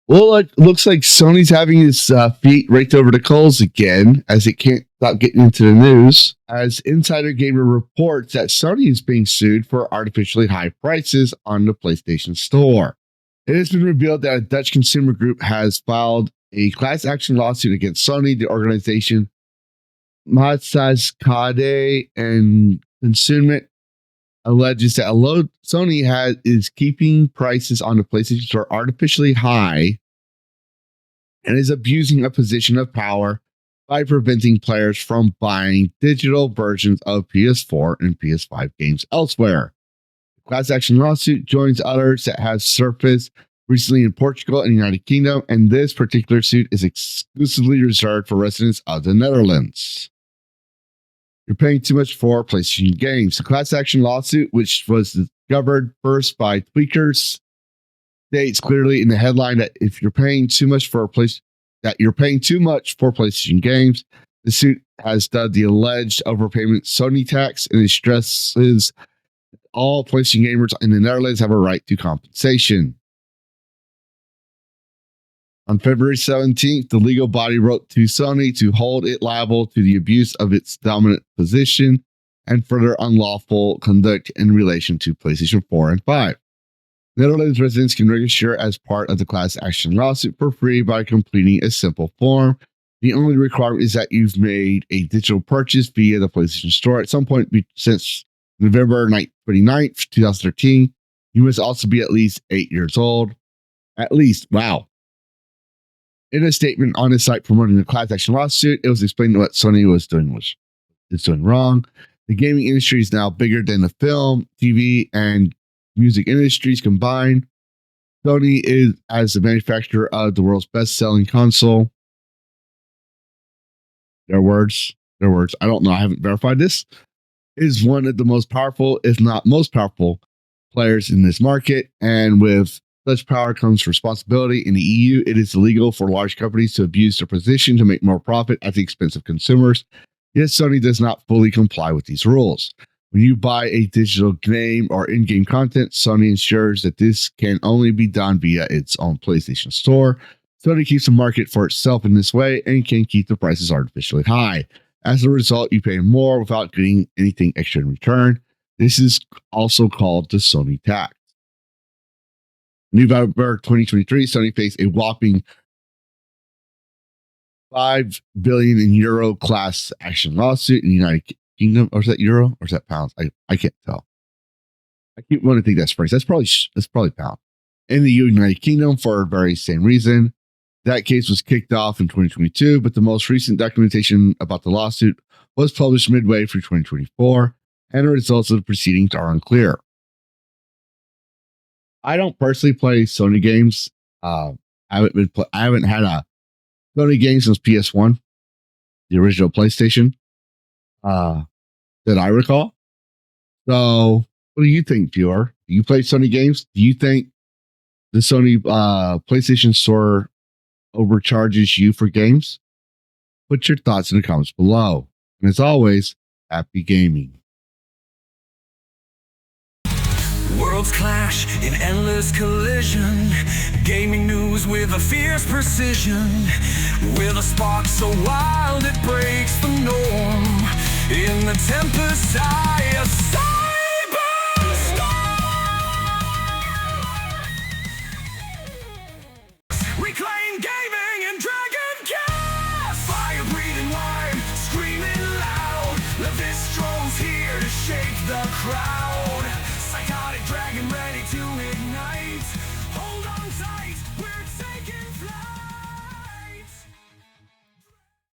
Well, it looks like Sony's having its feet raked over the coals again, as it can't stop getting into the news. As Insider Gamer reports that Sony is being sued for artificially high prices on the PlayStation Store. It has been revealed that a Dutch consumer group has filed a class action lawsuit against Sony. The organization Maatschappij and Consument alleges that Sony is keeping prices on the PlayStation Store artificially high and is abusing a position of power by preventing players from buying digital versions of PS4 and PS5 games elsewhere. The class action lawsuit joins others that have surfaced recently in Portugal and the United Kingdom, and this particular suit is exclusively reserved for residents of the Netherlands. You're paying too much for PlayStation games. The class action lawsuit, which was discovered first by tweakers, states clearly in the headline that if you're paying too much for PlayStation games, the suit has dubbed the alleged overpayment Sony tax, and it stresses all PlayStation gamers in the Netherlands have a right to compensation. On February 17th, the legal body wrote to Sony to hold it liable to the abuse of its dominant position and further unlawful conduct in relation to PlayStation 4 and 5. Netherlands residents can register as part of the class action lawsuit for free by completing a simple form. The only requirement is that you've made a digital purchase via the PlayStation Store at some point since November 29th, 2013. You must also be at least 8 years old. At least, wow. In a statement on his site promoting the class action lawsuit, it was explained what Sony was doing wrong. The gaming industry is now bigger than the film, TV, and music industries combined. Sony is, as the manufacturer of the world's best-selling console, their words, I don't know, I haven't verified this, is one of the most powerful, if not most powerful, players in this market, and with such power comes responsibility. In the EU, it is illegal for large companies to abuse their position to make more profit at the expense of consumers. Yet Sony does not fully comply with these rules. When you buy a digital game or in-game content, Sony ensures that this can only be done via its own PlayStation Store. Sony keeps the market for itself in this way and can keep the prices artificially high. As a result, you pay more without getting anything extra in return. This is also called the Sony tax. November 2023, Sony faced a whopping 5 billion euro class action lawsuit in the United Kingdom. Or is that euro or is that pounds? I can't tell. I keep wanting to think that's price. That's probably pound. In the United Kingdom for the very same reason. That case was kicked off in 2022, but the most recent documentation about the lawsuit was published midway through 2024, and the results of the proceedings are unclear. I don't personally play Sony games. I haven't had a Sony game since PS1, the original PlayStation, that I recall. So, what do you think, viewer? Do you play Sony games? Do you think the Sony PlayStation Store overcharges you for games? Put your thoughts in the comments below. And as always, happy gaming. Worlds clash in endless collision. Gaming news with a fierce precision. With a spark so wild it breaks the norm. In the tempest eye, a cyberstorm. Reclaim gaming and dragon cast. Fire breathing wine, screaming loud. Lavistro's here to shake the crowd. Psychotic dragon ready to